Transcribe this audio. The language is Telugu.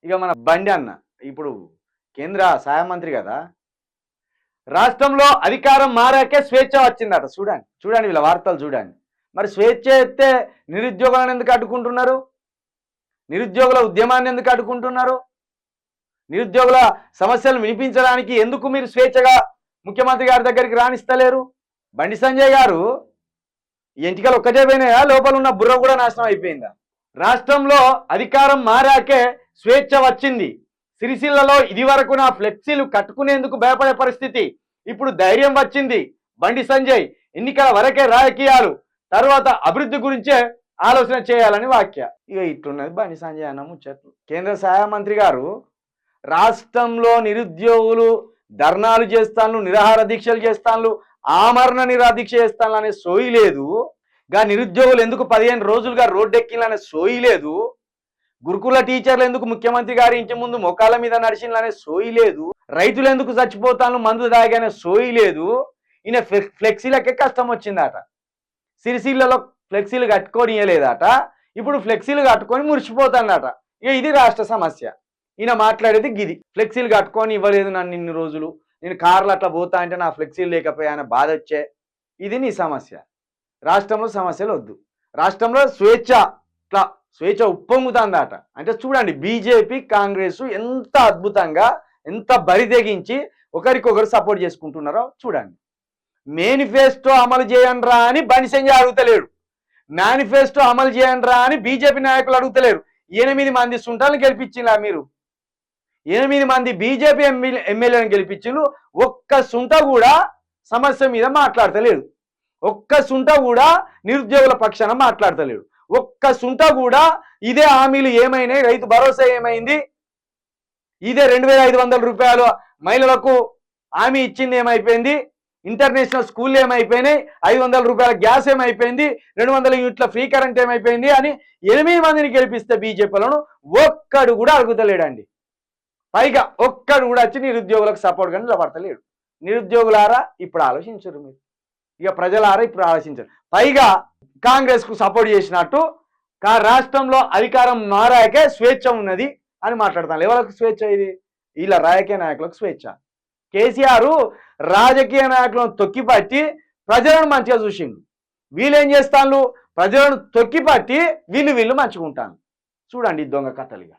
ఇక మన బండి అన్న ఇప్పుడు కేంద్ర సహాయ మంత్రి కదా, రాష్ట్రంలో అధికారం మారాకే స్వేచ్ఛ వచ్చిందట. చూడండి చూడండి వీళ్ళ వార్తలు చూడండి. మరి స్వేచ్ఛ ఎత్తే నిరుద్యోగులను ఎందుకు అడ్డుకుంటున్నారు? నిరుద్యోగుల ఉద్యమాన్ని ఎందుకు అడ్డుకుంటున్నారు? నిరుద్యోగుల సమస్యలు వినిపించడానికి ఎందుకు మీరు స్వేచ్ఛగా ముఖ్యమంత్రి గారి దగ్గరికి రాణిస్తలేరు? బండి సంజయ్ గారు ఎంటికలు ఒక్కటే పోయినాయా, లోపల ఉన్న బుర్ర కూడా నాశనం అయిపోయిందా? రాష్ట్రంలో అధికారం మారాకే స్వేచ్ఛ వచ్చింది. సిరిసిల్లలో ఇది వరకు నా ఫ్లెక్సీలు కట్టుకునేందుకు భయపడే పరిస్థితి, ఇప్పుడు ధైర్యం వచ్చింది. బండి సంజయ్ ఎన్నికల వరకే రాజకీయాలు, తర్వాత అభివృద్ధి గురించే ఆలోచన చేయాలని వ్యాఖ్య. ఇక ఇట్లున్నది బండి సంజయ్ అన్న ముచ్చట్లు. కేంద్ర సహాయ మంత్రి గారు రాష్ట్రంలో నిరుద్యోగులు ధర్నాలు చేస్తాను, నిరాహార దీక్షలు చేస్తాను, ఆమరణ నిరాదీక్ష చేస్తాను అనే సోయి లేదు. గా నిరుద్యోగులు ఎందుకు 15 రోజులుగా రోడ్డెక్కిలనే సోయి లేదు. గురుకుల టీచర్లు ఎందుకు ముఖ్యమంత్రి గారి ఇంటి ముందు మోకాళ్ళ మీద నడిచిందనే సోయి లేదు. రైతులు ఎందుకు చచ్చిపోతాను మందు దాగానే సోయి లేదు. ఈయన ఫ్లెక్సీలకే కష్టం వచ్చిందట. సిరిసిల్లలో ఫ్లెక్సీలు కట్టుకోనియలేదట, ఇప్పుడు ఫ్లెక్సీలు కట్టుకొని మురిసిపోతాడట. ఇక ఇది రాష్ట్ర సమస్య. ఈయన మాట్లాడేది గిది. ఫ్లెక్సీలు కట్టుకొని ఇవ్వలేదు నన్ను ఇన్ని రోజులు, నేను కార్లు అట్లా పోతా అంటే నా ఫ్లెక్సీలు లేకపోయాన బాధ వచ్చే. ఇది నీ సమస్య. రాష్ట్రంలో సమస్యలు వద్దు. రాష్ట్రంలో స్వేచ్ఛ ఇట్లా స్వేచ్ఛ ఉప్పొంగుతుందట. అంటే చూడండి బీజేపీ కాంగ్రెస్ ఎంత అద్భుతంగా ఎంత బరిదెగించి ఒకరికొకరు సపోర్ట్ చేసుకుంటున్నారో చూడండి. మేనిఫెస్టో అమలు చేయండిరా అని బండి సంజయ్ అడుగుతలేడు, మేనిఫెస్టో అమలు చేయండిరా అని బీజేపీ నాయకులు అడుగుతలేరు. 8 మంది సుంటాలను గెలిపించిలా మీరు, 8 మంది బీజేపీ ఎమ్మెల్యేలను గెలిపించిండ్రు. ఒక్క సుంట కూడా సమస్య మీద మాట్లాడతలేడు, ఒక్క సుంట కూడా నిరుద్యోగుల పక్షాన మాట్లాడతలేడు, ఒక్క సుంట కూడా ఇదే హామీలు ఏమైనాయి, రైతు భరోసా ఏమైంది, ఇదే 2500 రూపాయలు మహిళలకు హామీ ఇచ్చింది ఏమైపోయింది, ఇంటర్నేషనల్ స్కూల్ ఏమైపోయినాయి, 500 రూపాయల గ్యాస్ ఏమైపోయింది, 200 యూనిట్ల ఫ్రీ కరెంట్ ఏమైపోయింది అని 8 మందిని గెలిపిస్తే బీజేపీలను ఒక్కడు కూడా అడుగుతలేడండి. పైగా ఒక్కడు కూడా వచ్చి నిరుద్యోగులకు సపోర్ట్గా నిలబడతలేడు. నిరుద్యోగులారా ఇప్పుడు ఆలోచించరు, మీరు ఇక ప్రజలారా ఇప్పుడు ఆలోచించరు. పైగా కాంగ్రెస్ కు సపోర్ట్ చేసినట్టు రాష్ట్రంలో అధికారం మారాకే స్వేచ్ఛ ఉన్నది అని మాట్లాడతాను. ఎవరికి స్వేచ్ఛ? ఇది వీళ్ళ రాజకీయ నాయకులకు స్వేచ్ఛ. కేసీఆర్ రాజకీయ నాయకులను తొక్కిపట్టి ప్రజలను మంచిగా చూసిండు. వీళ్ళేం చేస్తాను, ప్రజలను తొక్కిపట్టి వీళ్ళు మంచిగా ఉంటాను. చూడండి దొంగ కథలుగా.